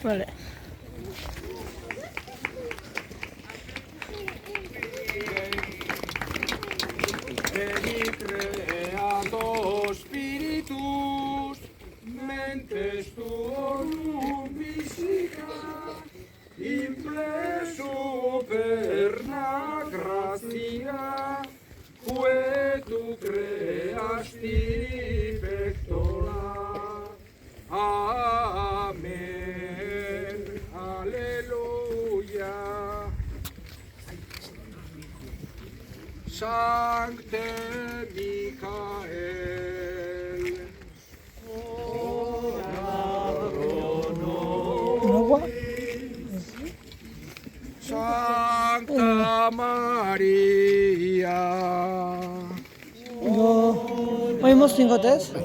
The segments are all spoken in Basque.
Vale. Creator Spiritus, mentes tuorum visica, impresu perna gratia, que tu creasti pectora. Amen. Alleluia. Sancte Michael, ora pro nobis. Sancta Maria, Oímos 5 test.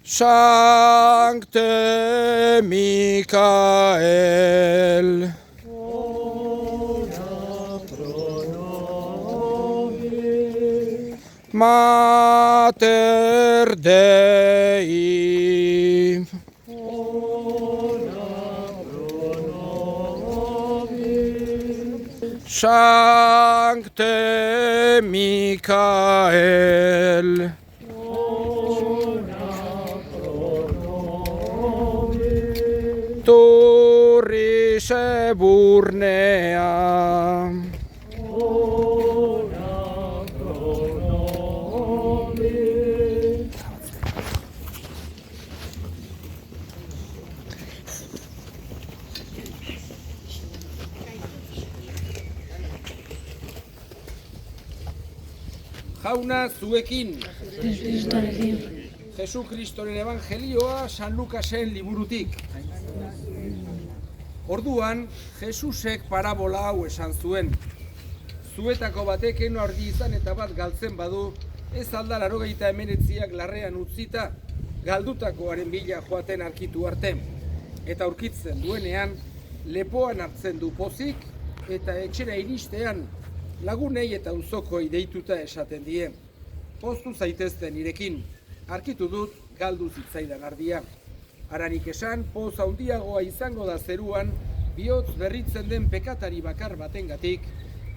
Sancte Michael, ora pro nobis. Mater Dei, ora pro nobis. Sancte Michael, Turris eburnea, ora pro nobis. Jauna zuekin, Jesu Kristoren Evangelioa San Lukasen liburutik. Orduan, Jesusek parabola hau esan zuen. Zuetako batek eno ardi izan eta bat galtzen badu, ez alda 89 larrean utzita, galdutakoaren bila joaten arkitu arte. Eta aurkitzen duenean, lepoan hartzen du pozik, eta etxera iristean, lagunei eta uzokoi deituta esaten die. Poztu zaitezte nirekin, arkitu dut galdu zitzaidan ardia. Haranik esan, poz handiagoa izango da zeruan, bihotz berritzen den pekatari bakar batengatik,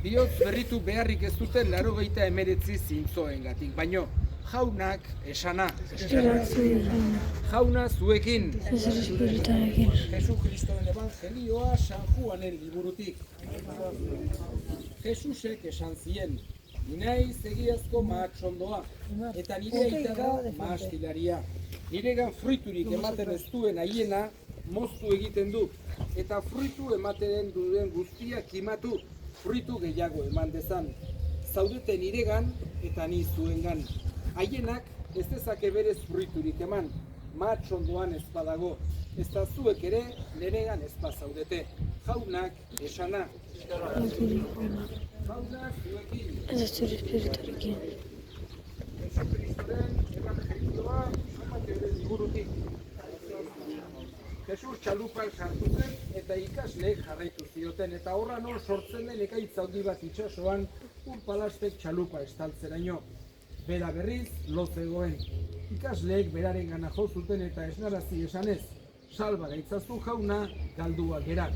bihotz berritu beharrik ez duten 89 zintzoengatik, baino jaunak esana. Jauna zuekin. Jesu Kristoren Evangelioa San Juanen liburutik. Jesusek esan zien, ni naiz egiazko mahatsondoa, eta nire aita da mahastilaria. Niregan fruiturik ematen ez duen haiena moztu egiten du, eta fruitu ematen duen guztia kimatu, fruitu gehiago eman dezan. Zaudete niregan eta ni zuengan. Haienak ez dezake berez fruiturik eman, mahatsondoan ez badago, ez da zuek ere niregan ez bazaudete. Jaunak esana. Jaunak zuekin. Ez espirituarekin. Jesu Kristoren Evangelioa liburutik. Jesus txalupan sartu zen eta ikasleek jarraitu zioten, eta horra non sortzen den ekaitz handi bat itsasoan Palastek txalupa estaltzeraino. Bera berriz lo zegoen. Ikasleek beraren gana jo zuten eta esnarazi esanez, salba gaitzazu jauna, galdua gerak.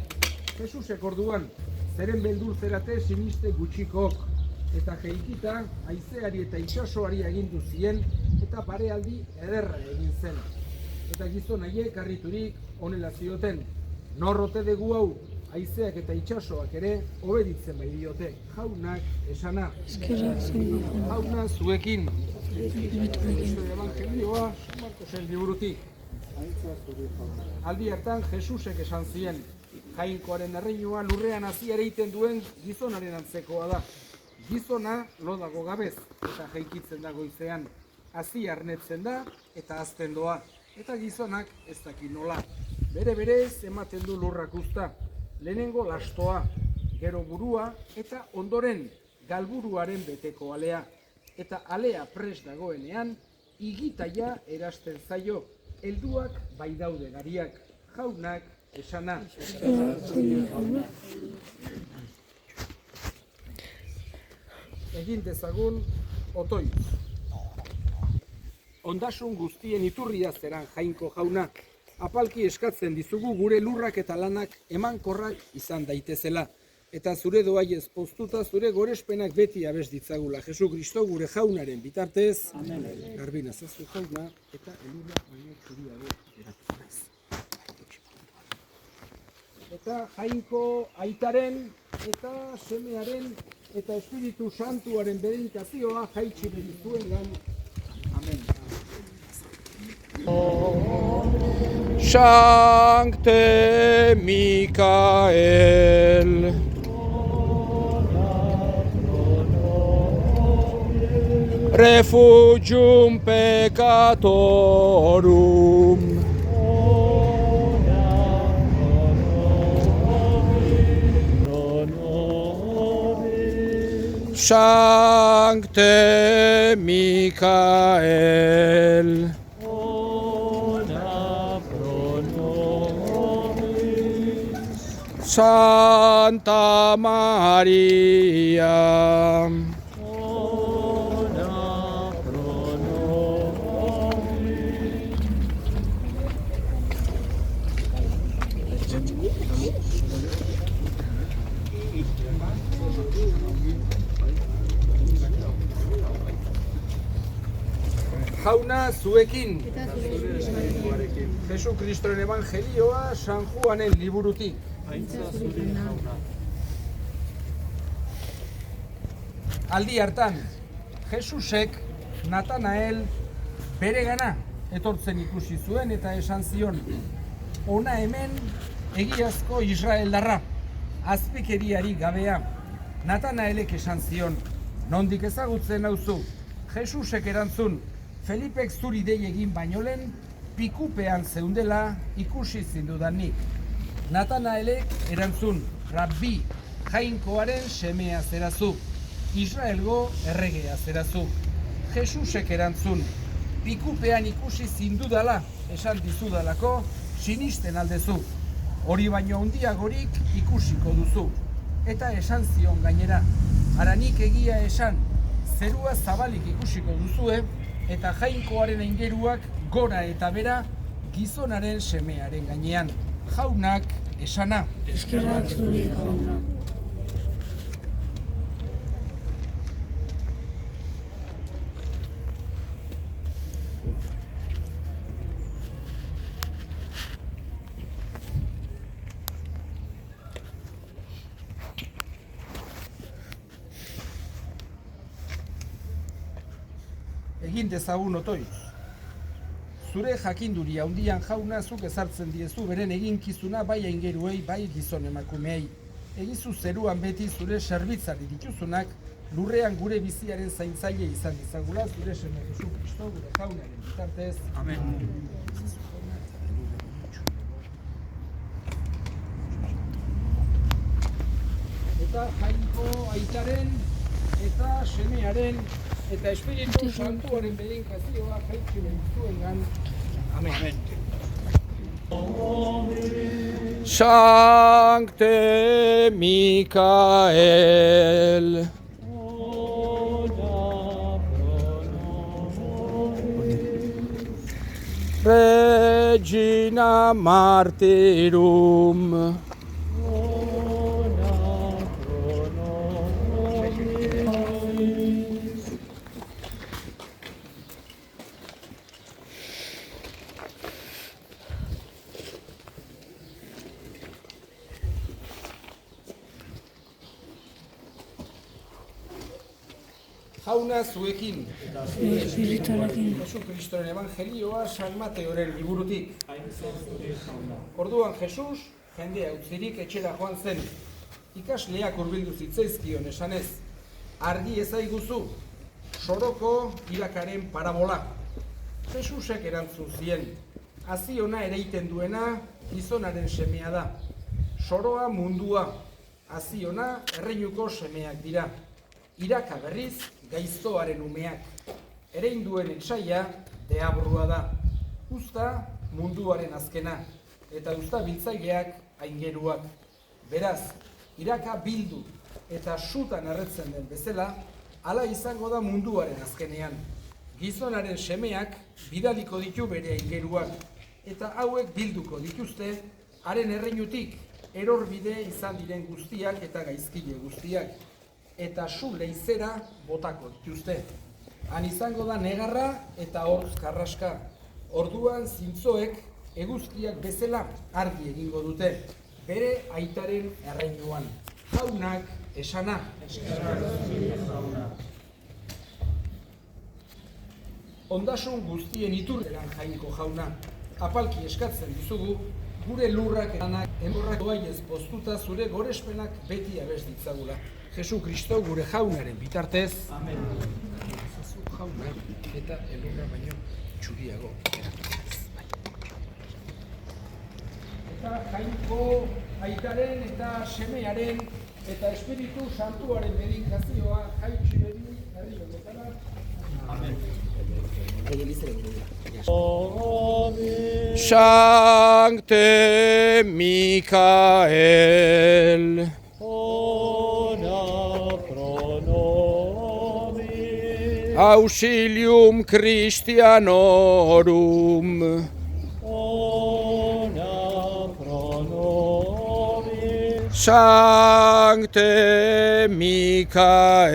Jesusek orduan, zeren beldur zerate siniste gutxikok, eta jeikita haizeari eta itsasoari agindu zien, eta parealdi ederra egin zen. Eta gizon haiek harriturik honela zioten, norrote dugu hau, haizeak eta itsasoak ere obeditzen bai diote. Jaunak esana. Jauna zuekin. Evangelioa Markosen liburutik. Aldi hartan Jesusek esan zien, Jainkoaren erreinua lurrean hazi ereiten duen gizonaren antzekoa da. Gizona lo dago gabez eta jaikitzen da goizean. Hazi arnetzen da eta hazten doa. Eta gizonak ez daki nola. Bere-berez ematen du lurrak uzta. Lehenengo lastoa, gero burua eta ondoren galburuaren beteko alea. Eta alea prest dagoenean, igitaia erasten zaio. Helduak bai daude gariak. Jaunak esana. Egin dezagun otoitz. Ondasun guztien iturria zeran Jainko jauna, apalki eskatzen dizugu gure lurrak eta lanak emankorrak izan daitezela. Eta zure doaiez poztuta zure gorespenak beti abes ditzagula. Jesu Kristo gure jaunaren bitartez, garbina zazu jauna, eta elurra baino txuriago geratu naiz. Eta Jainko aitaren eta semearen eta Espiritu Santuaren bedeinkazioa jaitsi berizuengan. Amen. Sancte Michael, refugium peccatorum, Sancte Michael, Santa Maria, jauna zuekin. Jesu Kristoren evangelioa San Juanen liburutik. Aldi hartan, Jesusek Natanael beregana etortzen ikusi zuen eta esan zion, ona hemen egiazko Israeldarra, azpikeriari gabea. Natanaelek esan zion, nondik ezagutzen nauzu? Jesusek erantzun, Felipek zuri dei egin baino lehen, pikupean zeundela ikusi zindudanik. Natanaelek erantzun, Rabbi, Jainkoaren semea zerazu, Israelgo erregea zerazu. Jesusek erantzun, pikupean ikusi zindudala, esan dizudalako, sinisten aldezu. Hori baino handiagorik ikusiko duzu. Eta esan zion gainera, haranik egia esan, zerua zabalik ikusiko duzue, eta Jainkoaren aingeruak gora eta bera gizonaren semearen gainean. Jaunak esana. Eskerrak zuri jauna. Egin dezagun otoitz. Zure jakinduria handian jauna zuk ezartzen diezu beren eginkizuna bai aingeruei bai gizon emakumeei. Egizu zeruan beti zure zerbitzari dituzunak lurrean gure biziaren zaintzaile izan dizagula zure seme Jesu Kristo gure jaunaren bitartez. Amen. Eta Jainko aitaren eta semearen eta Espiritu Santuaren bedeinkazioa jaitsi berizuengan. Amen. Sancte Michael, Regina Martyrum, jauna zuekin. Espirituarekin. Jesu Kristoren evangelioa San Mateoren liburutik. Orduan Jesus, jendea utzirik etxera joan zen. Ikasleak hurbildu zitzaizkion esanez, argi ezaiguzu, soroko irakaren parabola. Jesusek erantzun zien, hazi ona ereiten duena gizonaren semea da. Soroa mundua, hazi ona erreinuko semeak dira. Iraka berriz gaiztoaren umeak. Ereinduen etsaia deabrua da. Usta munduaren azkena. eta usta biltzaileak aingeruak. Beraz, iraka bildu eta sutan erretzen den bezala, hala izango da munduaren azkenean. Gizonaren semeak bidaliko ditu bere aingeruak, eta hauek bilduko dituzte haren erreinutik erorbide izan diren guztiak eta gaizkile guztiak, eta su leizera botako dituzte. Han izango da negarra eta hortz karraska. Orduan zintzoek eguzkiak bezala argi egingo dute, bere aitaren erreinuan. Jaunak esana. Ondasun guztien iturreran Jainko jauna. Apalki eskatzen dizugu, gure lurrak eranak enborrak doaiez poztuta zure gorespenak beti abez ditzagula. Jesu Kristo gure jaunaren bitartez. Amen. Jauna eta elurra baino txuriago. Eta Jainko aitaren eta semearen eta Espiritu Santuaren dedikazioa jaitsi bedi herri honetara. Amen. Sancte Michael, ora pro nobis, Auxilium Christianorum, ora pro nobis, Sancte Michael,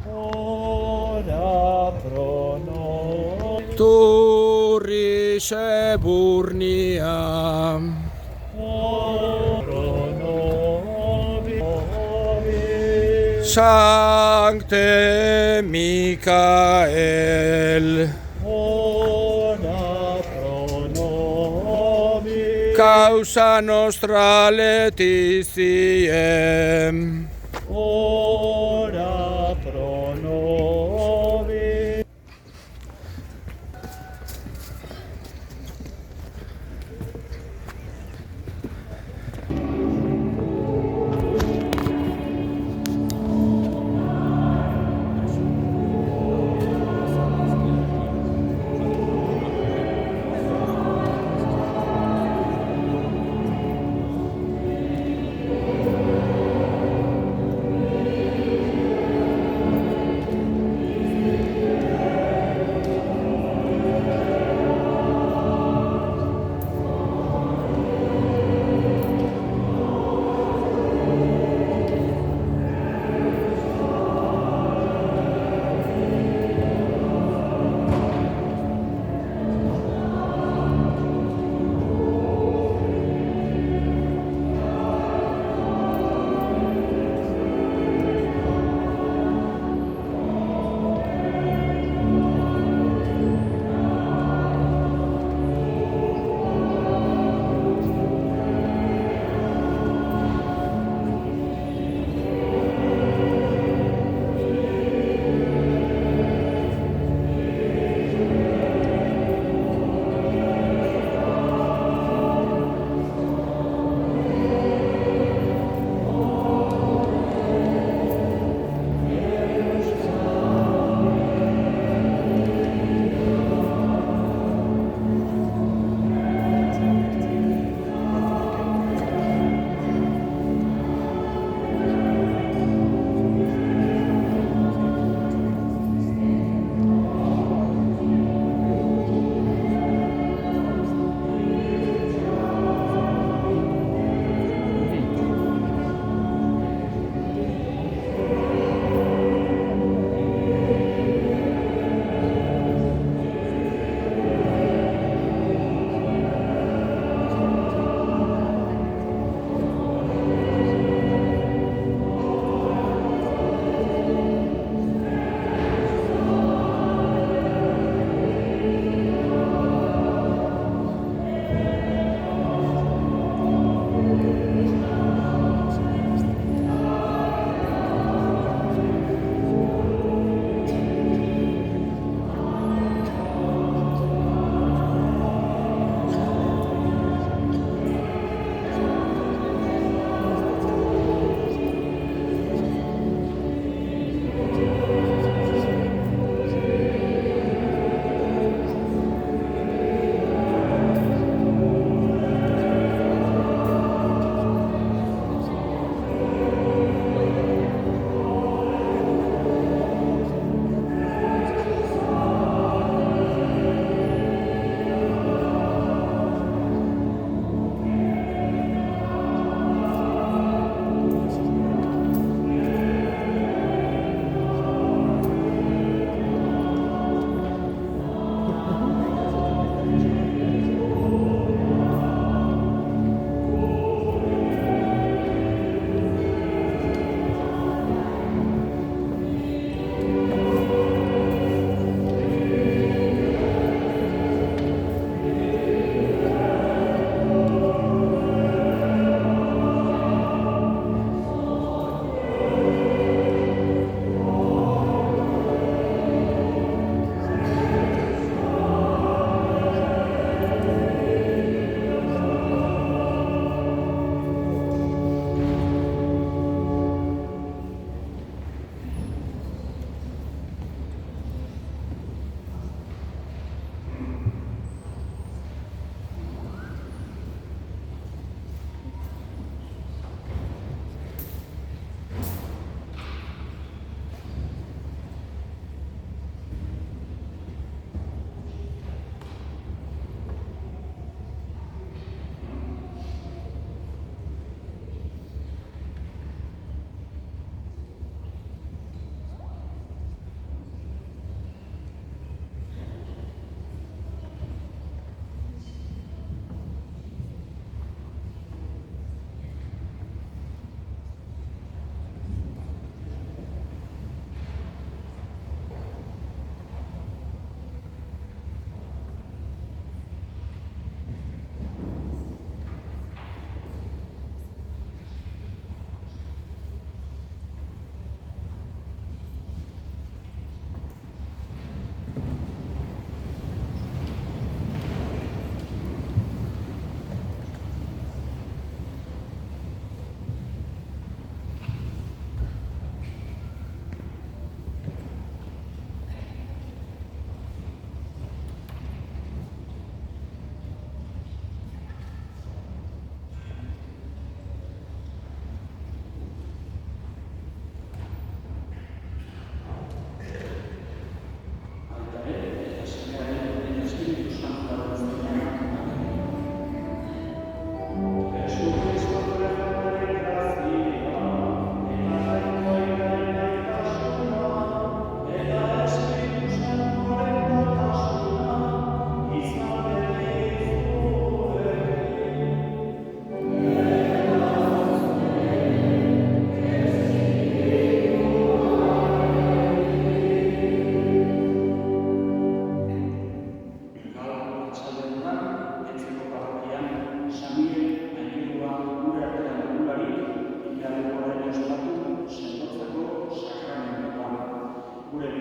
ora pro nobis, Turris Eburnia, pro nobis, Sancte Michael, ora pro nobis, causa nostra laetitiem, ora pro nobis.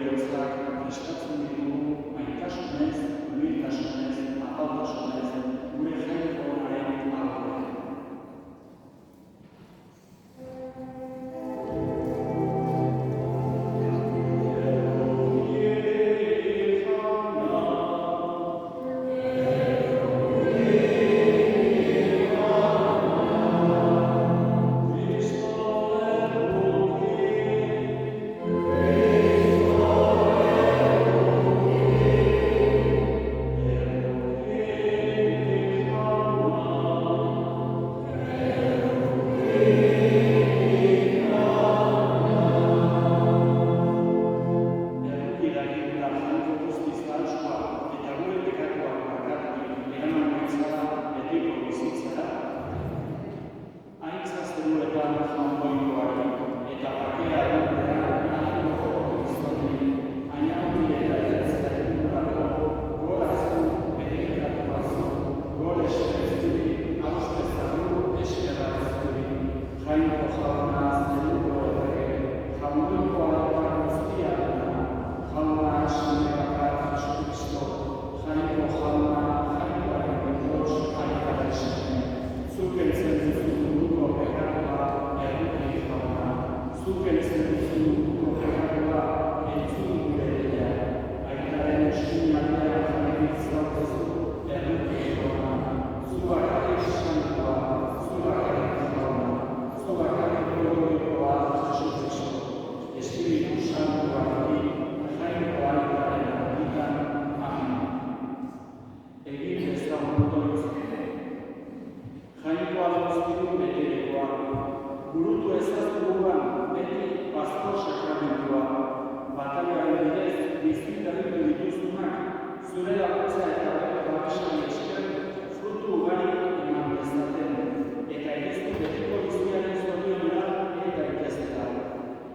gauzak prestatzen ditugu maitasunez, humiltasunez, apaltasunez, gure jainkoaren aurrean.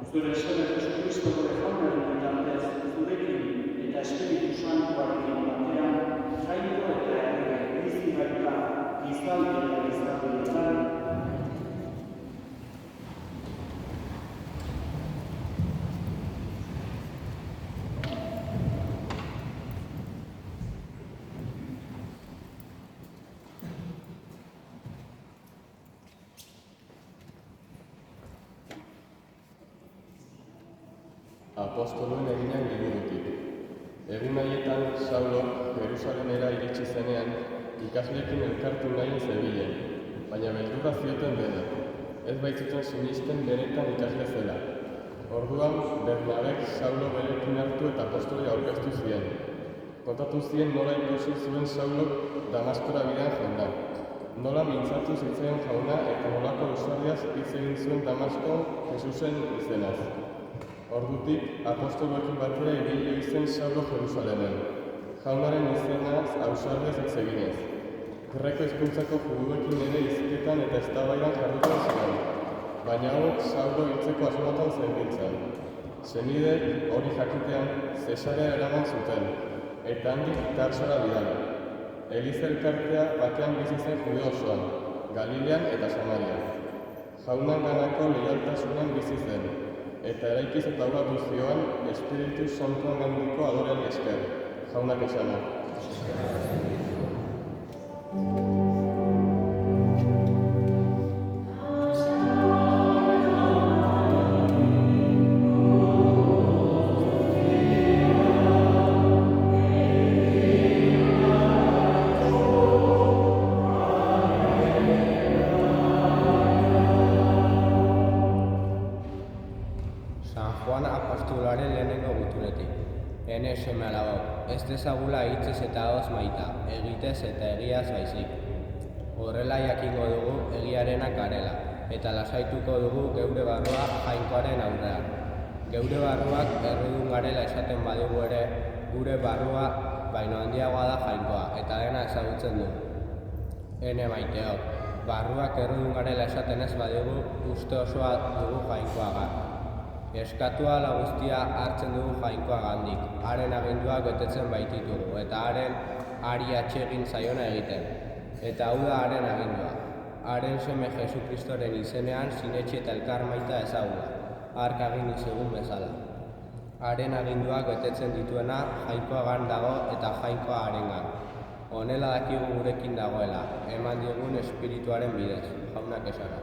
Zure Seme Jesucristo gure jaunaren bitartez, zurekin eta Espiritu Santuarekin batean, jainko eta herri bizi baita, gizaldi eta gizaldietan. Apostoloen eginak liburutik. Egun haietan Saulo Jerusalemera iritsi zenean, ikasleekin elkartu nahi zebilen, baina beldurra zioten dena, ez baitzuten sinisten benetan ikasle zela. Orduan, Bernabek Saulo berekin hartu eta apostolei aurkeztu zien. Kontatu zien nola ikusi zuen Saulok Damaskora bidean jendan. Nola mintzatu zitzaion jauna eta nolako ausardiaz hitz egin zuen Damaskon Jesusen izenaz. Ordutik, apostoloekin batera ibili zen Saulo Jerusalemen. Jaunaren izenaz ausardiaz hitz eginez. Greko hizkuntzako juduekin ere hizketan eta eztabaidan jarduten ziren, baina hauek Saulo hiltzeko asmotan zebiltzan. Senideek hori jakitean Zesarea eraman zuten, eta handik Tarsora bidali. Eliza elkartea batean bizi zen Jude osoan, Galilean eta Samarian. Jaunenganako leialtasunean bizi zen, eta eraikiz eta aurratu zioan Espiritu Santuangandiko adoreari esker, jaunak esana. Apostolaren lehenengo gutunetik. Ene seme alabok, ez dezagula hitzez eta ahoz maita, egitez eta egiaz baizik. Horrela jakingo dugu egiarenak garela, eta lasaituko dugu geure barrua jainkoaren aurrean. Geure barruak errudun garela esaten badugu ere, gure barrua baino handiagoa da jainkoa, eta dena ezagutzen du. Ene maiteok, barruak errudun garela esaten ez badugu, uste osoa dugu jainkoaga. Eskatua ala guztia hartzen dugu jainkoagandik, haren aginduak betetzen baititugu, eta haren ari atsegin zaiona egiten. Eta hau da haren agindua. Haren seme Jesukristoren izenean sinetxe eta elkar maita ezagula, hark agindu zegun bezala. haren aginduak betetzen dituena jainkoagan dago eta jainkoa harengan. Honela dakigu gurekin dagoela, eman diogun espirituaren bidez, jaunak esana.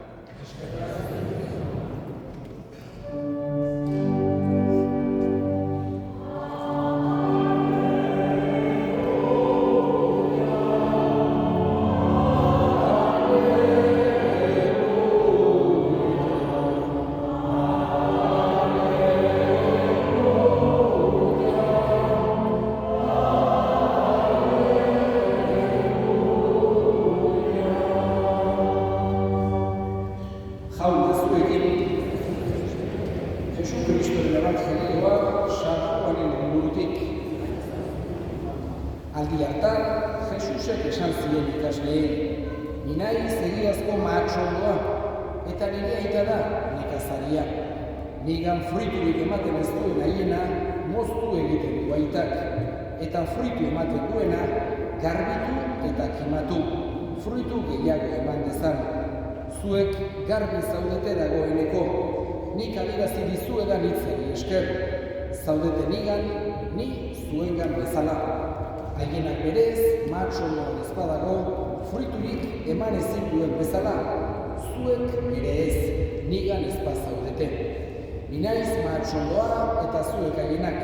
Jaun zuekin, Jesu Kristoren ebangelioa San Juanen ingurutik. Aldi hartan, Jesusek esan zien ikasleei, ni naiz egiazko mahatsoldoa, eta nire aita da nekazaria. Nigan fruiturik ematen ez duen haiena, moztu egiten du aitak, eta fruitu ematen duena, garbitu eta kimatu, fruitu gehiago eman dezan. Zuek garbi zaudete dagoeneko, nik adierazi dizuedan hitzari esker, zaudete nigan, ni zuengan bezala. Haienak berez, mahatsoldoan ez badago, fruiturik eman ezin duen bezala, zuek ere ez, nigan ez bazaudete. Ni naiz mahatsoldoa eta zuek haienak,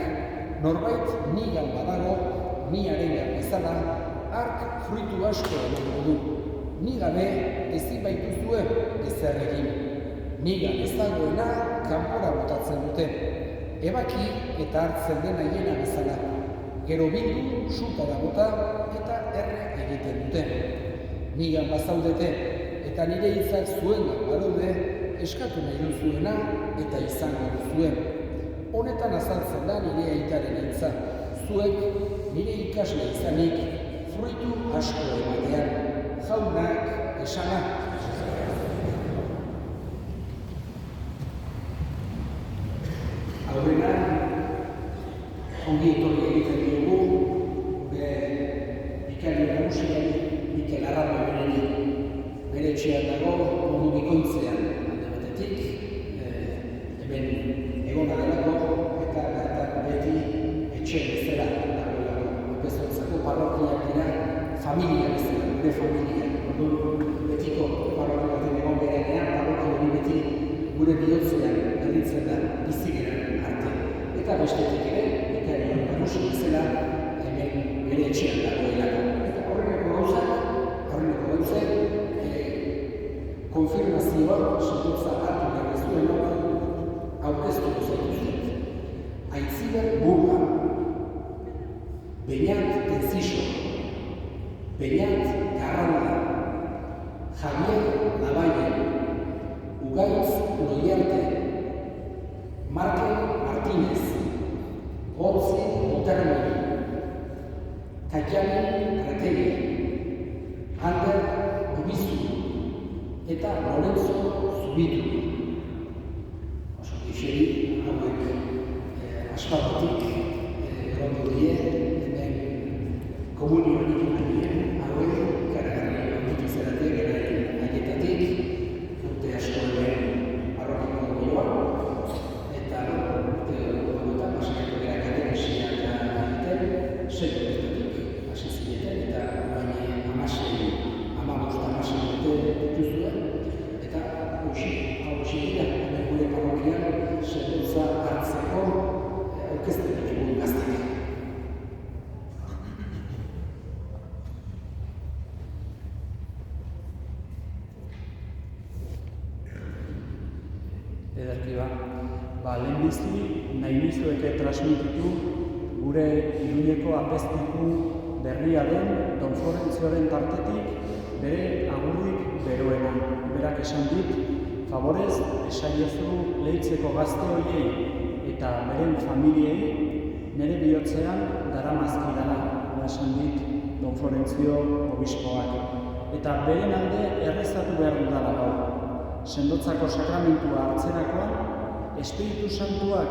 norbait nigan badago, ni harengan bezala, hark fruitu asko emango du. Ni gabe ezin baituzue ezer egin. Nigan ez dagoena kanpora botatzen dute. Ebaki eta hartzen den haiena bezala. Gero bildu, sutara bota eta erre egiten dute. Nigan bazaudete eta nire hitzak zuengan badaude, eskatu nahi duzuena eta izango duzuen. Honetan azaltzen da nire aitaren hitza. Zuek nire ikasle izanik fruitu asko ematean. Jaunak esana. Aurrena, ongi etorri egiten diogu, gure bikario nagusiari Mikel Arraro bereni. Bere etxean dago, modu bikoitzean alde batetik, hemen egona delako eta bertan beti etxe bezala dagoelako. Bezontzako parrokiak dira, familia bezala, gure familia. Betiko parrokia baten egon berenean, parrokia hori beti gure bihotzean erditzen da bizigeran arte. Eta bestetik ere, bikario nagusi bezala hemen bere etxean dagoelako. Eta horreneko gauzak, konfirmazioa, sentotza hartu behar ez duenok, aurkeztuko zaituztet. Aitziber Burga, Beñat Enciso, Beñat Garralda, Javier Lavalle, Ugaitz Loiarte, Markel Martínez, Otzi Otermoni, Katiani Retegi, Ander Ubizu eta Lorenzo Zubitu. Oso gixeri hauek aspalditik egon die hemen komunioan egin hauek ikaragarri onditu zerate geraien haietatik urte asko hemen parrokiko goioa eta urte gogoetan pasakako gerakaten esiak egiten urtetatik hasi zineten eta baina amasei urte dituzuen eta hausi dira hemen gure parrokian sendotza hartzeko aurkezten ditugun gazteak. Ederki lehenbizi nahi nizueke transmititu gure Iruñeko apezpiku berria den Don Florentzioren tartetik bere agurrik beroena. Berak esan dit, favorez esaiozu lehitzeko gazte horiei eta beren familiei nire bihotzean daramazkidala, esan dit Don Florentzio obispoak. Eta beren alde errezatu behar dudala gaur. Sendotzako sakramentua hartzerakoan, Espiritu Santuak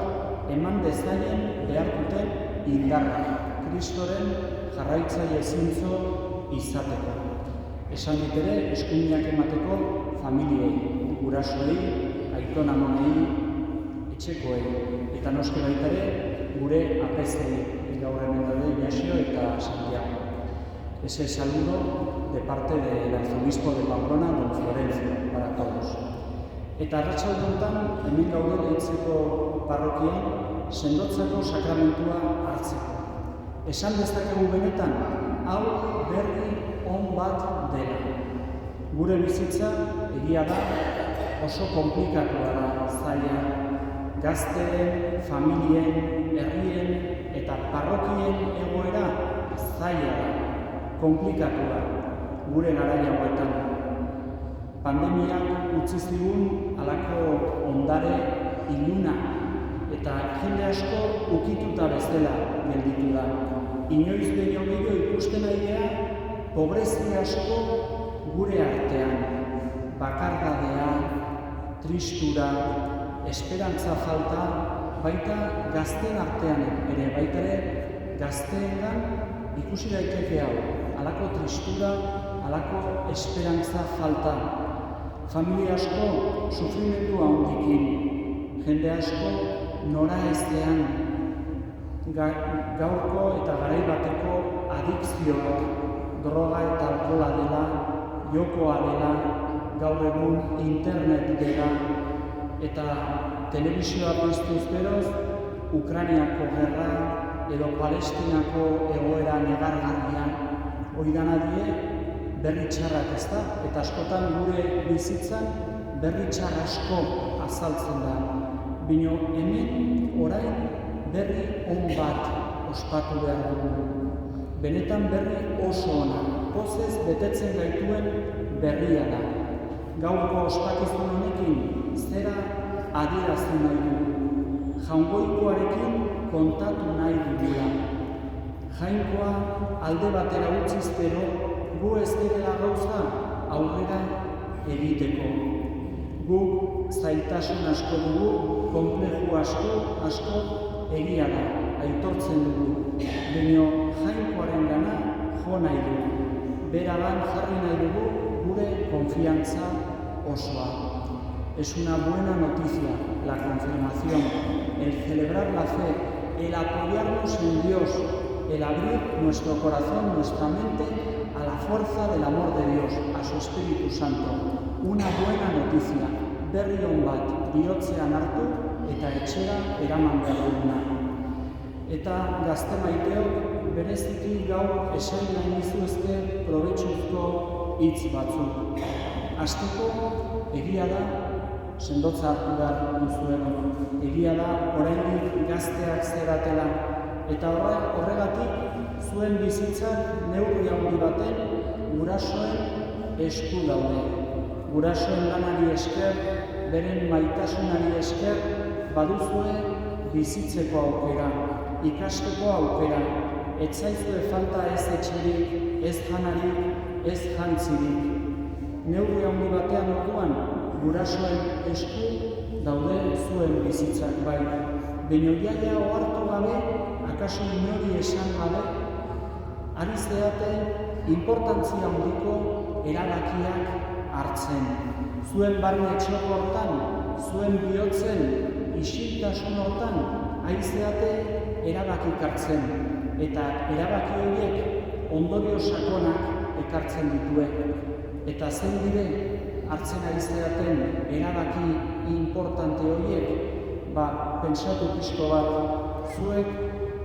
eman dezaien behar duten indarra, Kristoren jarraitzaile zintzo izateko. Esan dit ere, eskuinak emateko familiei, gurasoei, aitona monei, etxekoei, eta noski baita ere, gure apezei gaur hemen daude Ignacio eta Santiago. Ese saludo de parte del arzobispo de Pamplona, don Florencio, para todos. Eta arratsalde honetan hemen gaude Leitzeko parrokian sendotzeko sakramentua hartzeko. Esan dezakegu benetan, hau berri on bat dela. Gure bizitza egia da oso konplikatua da, zaila. Gazteen, familien, herrien eta parrokien egoera zaila da, konplikatua gure garai hauetan. Pandemiak utzi zigun halako ondare iluna eta jende asko ukituta bezala gelditu da. Inoiz gehiago ikusten ari gara pobrezia asko gure artean, bakardadea, tristura, esperantza falta, baita gazteen artean ere, baita ere gazteengan ikusi daiteke hau, halako tristura, halako esperantza falta. Familia asko sufrimendu handikin, jende asko nora ezean, gaurko eta garai bateko adikzioak, droga eta alkohola dela, jokoa dela, gaur egun internet dela, eta telebizioa piztuz geroz, Ukrainiako gerra edo Palestinako egoera negargarria, hori dana die berri txarrak ez da, eta askotan gure bizitzan berri txar asko azaltzen da. Bino hemen orain berri on bat ospatu behar dugu. Benetan berri oso ona, pozez betetzen gaituen berria da. Gaurko ospakizun honekin zera adierazten nahi dugu. Jaungoikoarekin kontatu nahi dugula. Jainkoa alde batera utziz gero, gu ez direla gauza aurrera egiteko. Guk zailtasun asko dugu, konpleju asko egia da, aitortzen dugu. Baina jainkoaren gana jo nahi dugu. Beragan jarri nahi dugu gure konfiantza osoa. Es una buena noticia la confirmación, el celebrar la fe, el apoyarnos en Dios, el abrir nuestro corazón, nuestra mente a la fuerza del amor de Dios, a su Espíritu Santo. Una buena noticia, berri on bat bihotzean hartu eta etxera eraman behar duguna. Eta gazte maiteok bereziki gaur esan nahi dizuezke probetxuzko hitz batzuk. Hasteko, egia da, sendotza hartu behar duzuen. Egia da, oraindik gazteak zeratela. Eta horregatik, zuen bizitzak neurri handi baten gurasoen esku daude. Gurasoen lanari esker, beren maitasunari esker, baduzue bizitzeko aukera, ikasteko aukera. Ez zaizue falta ez etxerik, ez janarik, ez jantzirik. Neurri handi batean orduan, gurasoen esku daude zuen bizitzak bai. Baina jaia ohartu gabe, akaso inori esan gabe, ari zeate inportantzia handiko erabakiak hartzen. Zuen barne txoko hortan, zuen bihotzen, isiltasun hortan, ari zeate erabakik hartzen. Eta erabaki horiek ondorio sakonak ekartzen ditue. Eta zein dire hartzen ari zeaten erabaki importante horiek, pentsatu pixko bat, zuek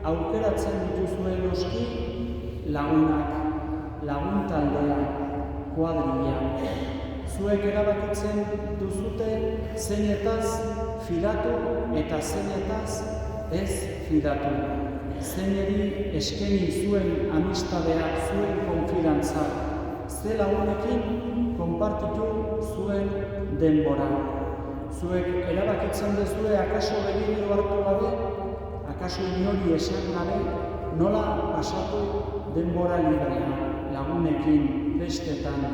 aukeratzen dituzue noski lagunak, laguntaldea, kuadrilla. Zuek erabakitzen duzute zeinetaz fidatu eta zeinetaz ez fidatu. Zeineri eskeni zuen amistadea, zuen konfidantza. Ze lagunekin konpartitu zuen denbora. Zuek erabakitzen duzue akaso begirio hartu gabe, akaso inori esan gabe, nola pasatu denbora librea, lagunekin, bestetan,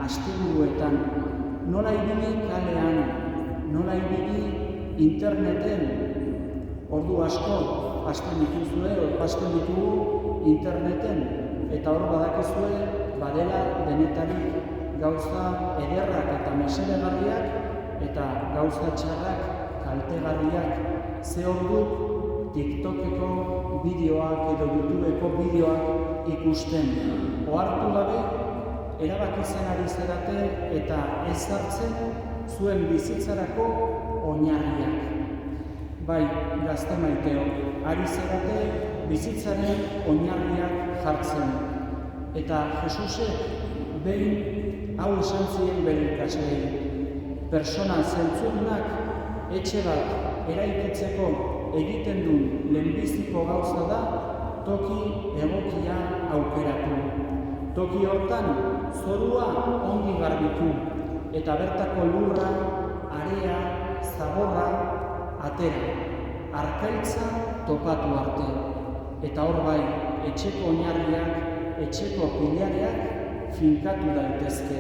asteburuetan, nola ibili kalean, nola ibili interneten, ordu asko pasten dituzue, pasten ditugu interneten, eta hor badakizue, badela denetarik gauza ederrak eta mesedegarriak, eta gauza txarrak, kaltegarriak, ze orduk TikTokeko bideoak edo YouTubeko bideoak ikusten. Ohartu gabe, erabaki zen ari zerate eta ez hartzen zuen bizitzarako oinarriak. Bai, gazte maiteo, ari zerate bizitzaren oinarriak jartzen. Eta Jesusek behin hau esan zien bere ikasleei. Pertsona zentzudunak etxe bat eraikitzeko egiten duen lehenbiziko gauza da toki egokia aukeratu. Toki hortan zorua ongi garbitu eta bertako lurra, area, zaborra atera, arkaitza topatu arte. Eta hor bai, etxeko oinarriak, etxeko pilareak finkatu daitezke.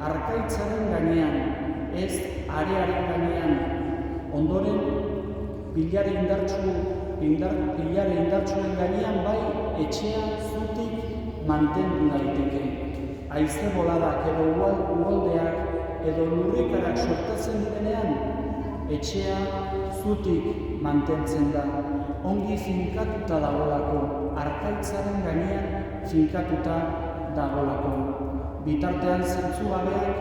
Arkaitzaren gainean, ez arearen gainean, ondoren pilare indartsuen gainean bai etxea zutik mantendu daiteke. Haize boladak edo uholdeak edo lurrikarak sortatzen direnean, etxea zutik mantentzen da. Ongi finkatuta dagoelako, arkaitzaren gainean finkatuta dagoelako. Bitartean zentzugabeak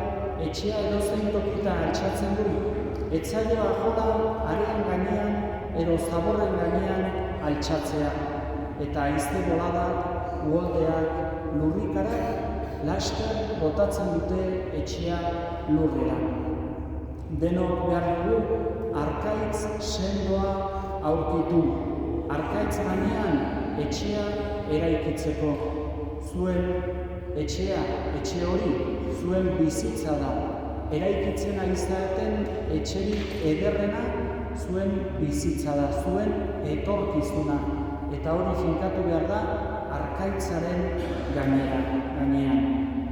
etxea edozein tokitan altxatzen du. Etzaioa jola arean gainean edo zaborren gainean altxatzea. Eta haize boladak, uholdeak, lurrikarak laster botatzen dute etxea lurrera. Denok behar dugu arkaitz sendoa aurkitu. Arkaitz gainean etxea eraikitzeko. Zuen etxea, etxe hori, zuen bizitza da. Eraikitzen ari zareten etxerik ederrena zuen bizitza da, zuen etorkizuna. Eta hori finkatu behar da arkaitzaren gainean.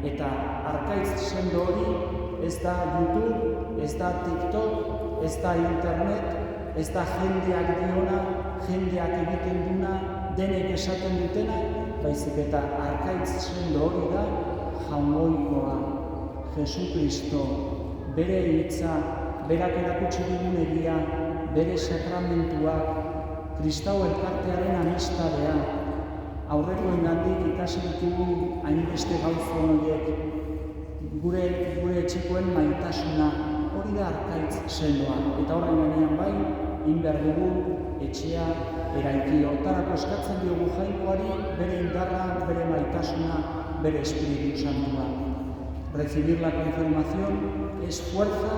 Eta arkaitz sendo hori ez da YouTube, ez da TikTok, ez da internet, ez da jendeak diona, jendeak egiten duna, denek esaten dutena, baizik eta arkaitz sendo hori da jaungoikoa. Jesukristo, bere hitza, berak erakutsi digun egia, bere sakramentuak, kristau elkartearen amistadea, aurrekoengandik ikasi ditugu hainbeste gauza horiek, gure etxekoen maitasuna, hori da arkaitz sendoa. Eta horren gainean bai, inber dugu etxea eraiki. Hortarako eskatzen diogu Jainkoari bere indarra, bere maitasuna, bere Espiritu Santua. Recibir la confirmación es fuerza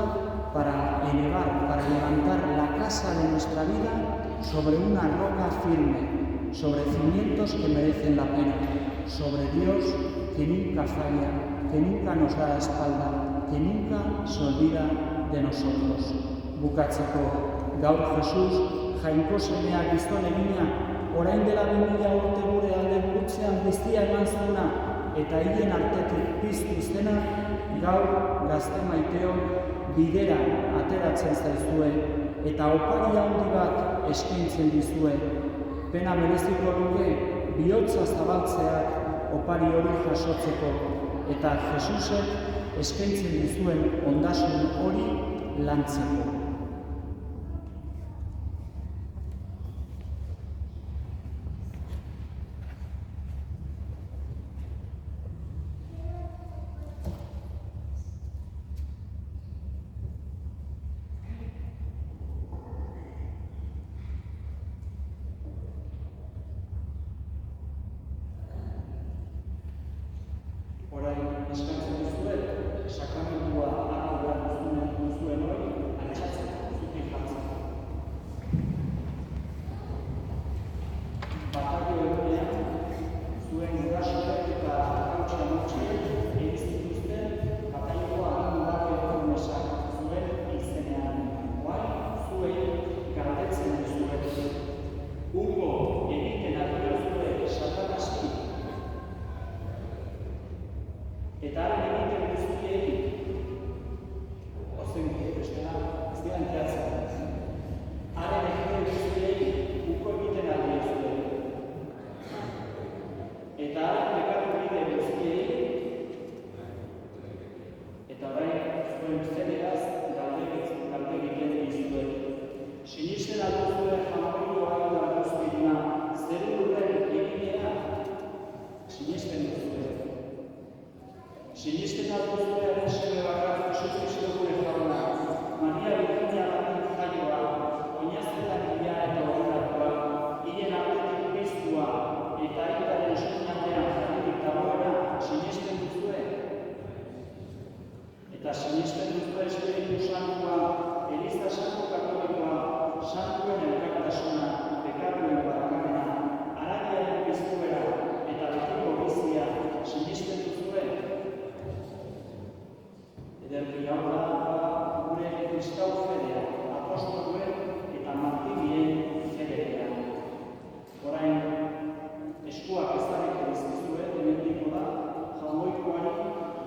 para elevar, para levantar la casa de nuestra vida sobre una roca firme, sobre cimientos que merecen la pena, sobre Dios que nunca falla, que nunca nos da la espalda, que nunca se olvida de nosotros. Bukatzeko, gaur Jesus, Jainko semea gizon egina, orain dela 2000 urte gure alde gurtzean bizia eman zuena, eta hien artetik piztu zena, gaur gazte maiteo bidera ateratzen zaizue, eta opari handi bat eskaintzen dizue. Pena mereziko luke bihotza zabaltzeak opari hori jasotzeko, eta Jesusek eskaintzen dizuen ondasun hori lantzeko. Orain eskatzen dizuet, sakramentua hartu behar duzuen hori, altxatzen duzue seme bakarra Jesu Kristo gure jauna, Maria Virginia baten jaioa, oinazketan bila eta horrelakoa, hilen artetik piztua eta aitaren eskuinatean jarririk dagoena sinesten duzue? Eta sinesten duzue Espiritu Santua, Eliza Santu Katolikoa, santuen elkartasuna, pekatuen barkamena, haragiaren piztuera eta betiko bizia sinesten duzue? Ederki hau da gure kristau fedea, apostoluen eta martirien fedea. Orain, eskuak ezarriko dizkizue, hementiko da, jaungoikoari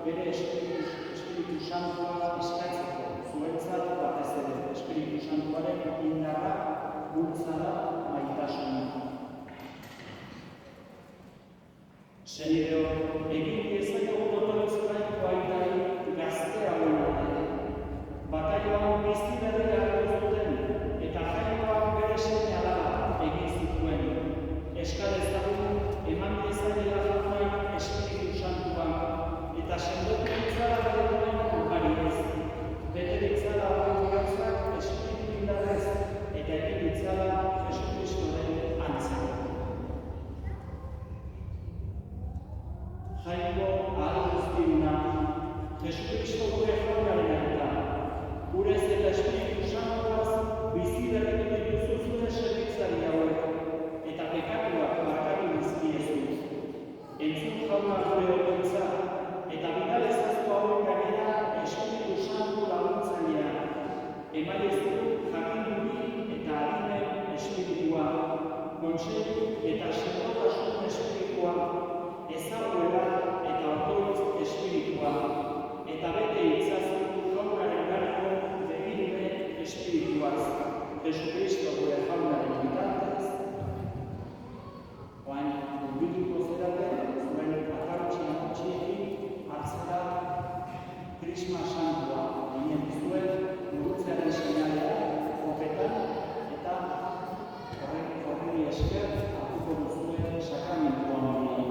bere Espiritu Santua eskatzeko, zuentzat batez ere Espiritu Santuaren indarra, bultzada, maitasuna. Senideo, egin diezakegu dotoretzeraiko aitari gazte hauen arte. Bataioan bizi berria hartu zuten eta jainkoak bere seme alaba egin zituen. Eskal ezagun eman diezaiela jaunai Espiritu Santua eta sendotu ditzala bere duen ugari ez. Bete ditzala horren gauzak Espiritu indarrez eta egin ditzala Jesu Kristoren antzeko. Jainko ahal guztiuna, Jesu Kristo gure jaunaren aita, gure zela Espiritu Santuaz bizi berriko dituzu zure zerbitzari hauek eta pekatuak barkatu dizkiezu. Entzun jauna gure otoitza eta bidal ezazko hauen gainera Espiritu Santu laguntzailea. Emaiezu jakinduri eta arimen espiritua, kontseilu eta sendotasun espiritua, ezaguela eta otoitz espiritua, eta bete itzazu jaunaren garko begirune espirituaz, Jesu Kristo gure jaunaren bitartez. Oain, urbilduko zerate, zuen atartxien gutxiekin, hartzera Krisma Santua ginen zuen, gurutzearen seinalea, kopetan, eta horri esker hartuko duzuen sakramentuan hori.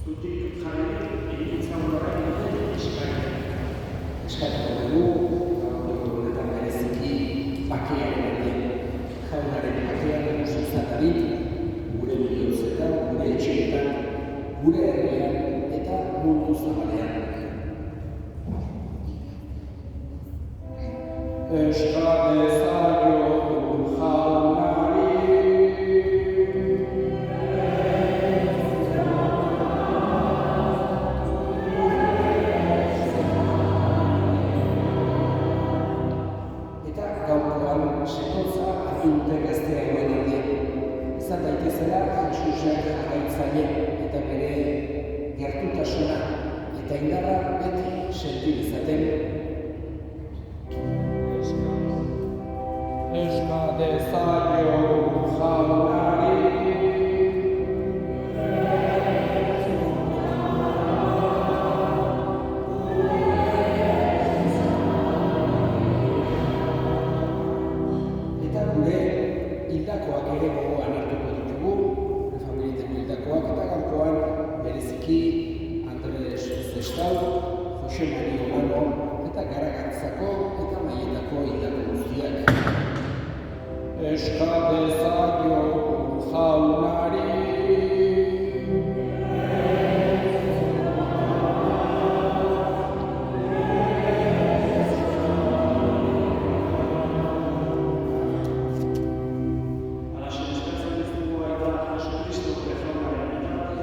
Zutik jarri egintza horrein duten eskaria. Eskatuko dugu, honetan bereziki bakearen alde. Jaunaren bakea nagusi izan dadin, gure bihotzetan, gure etxeetan, gure herrian eta mundu zabalean. Eska dezaiogun jaunari. Eta gaurkoan sekotza aginte gaztea duen alde. Izan daitezela Jesusek jarraitzaile eta bere gertutasuna eta indarra beti senti dezaten. Eska dezaiogun jaunari. Eta gure hildakoak ere gogoan hartuko ditugu, familieteko hildakoak, eta gaurkoan bereziki Andres Zestau, Jose Mari Olano, eta Garagartzako eta Maietako hildako guztiak. Eska dezaiogun jaunari. Alaxen eskatzen dugu baita Jesucristo reformaren bitartez.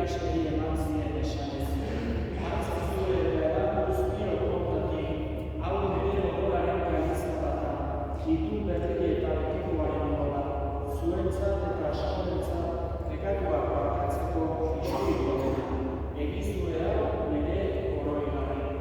askeri eman zien esanez. Hartzazue eta edan guztiok kontatik, hau nire odolaren gaitza bata, itun berri eta betikoaren odola, zuentzat eta askorentzat pekatuak barkatzeko isuriko dena. Egizue hau nire oroigarri.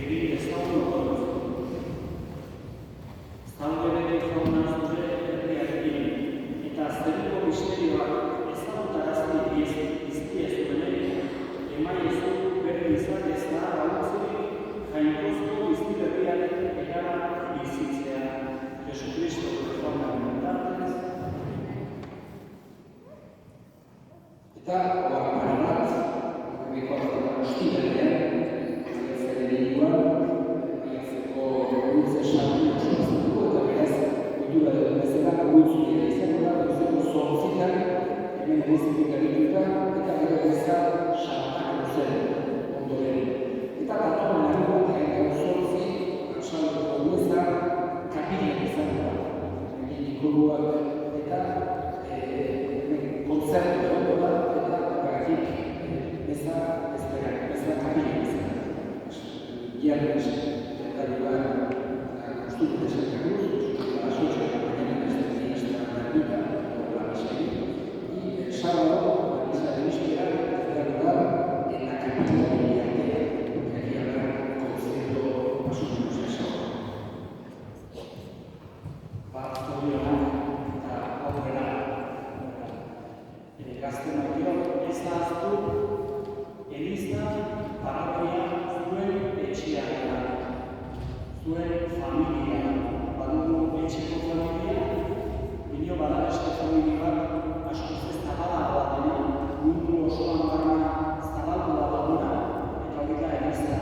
egin dezagun odoluz. Zaude bere jauna zure herriarekin, eta zeruko misterioak ezagutarazti dizkiezuenei, emaiezu bere izan ez da gautzurik jainkozko bizi berriaren erara bizitzea. Jesucristo jaunaren bitartez. Eta oarparen bat, maiatzeko ostiralean, maiatzaren hiruan, maiatzeko gurutze sartu osatzeko eta beraz, kultura dut bezala gurutzu ere izango da, gurtzeko zortzitan, hemen egizik arituta, eta gero bezala sartak zen ondoren. Eta datoren largoan, eta zortzi, salduko dueza, kapilak izango da. Egin ikoruak eta konzertu egongo da, eta bagatik beza kapilak izan. Viernes, eta lugar, costumbre de Santa Cruz, a las 8 de la mañana desde la fiesta gratuita por la misa y el sábado, la misa de víspera, tendrá lugar en la capilla de Villartea, que aquí habrá concierto más o menos a esa hora. Eta aurrera gazte makiok ez da aztu eliza parrokia zuen etxea da, zuen familia. Badugu etxeko familia, bineo bada beste familia bat askoz ez zabalagoa dena, mundu osoan barna zabalua dagoena, eta hori da eliza.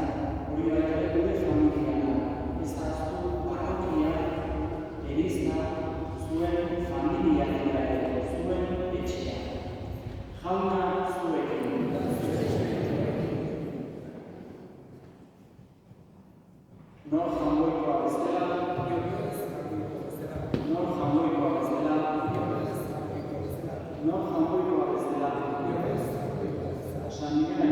Hori baita ere gure familia da. Ez da aztu parrokia eliza zuen familia dira edo zuen etxea. Jauna zuekin. Nor jamoikoa bezala, nor jamoikoa bezala, nor jamoikoa bezala, San Miguel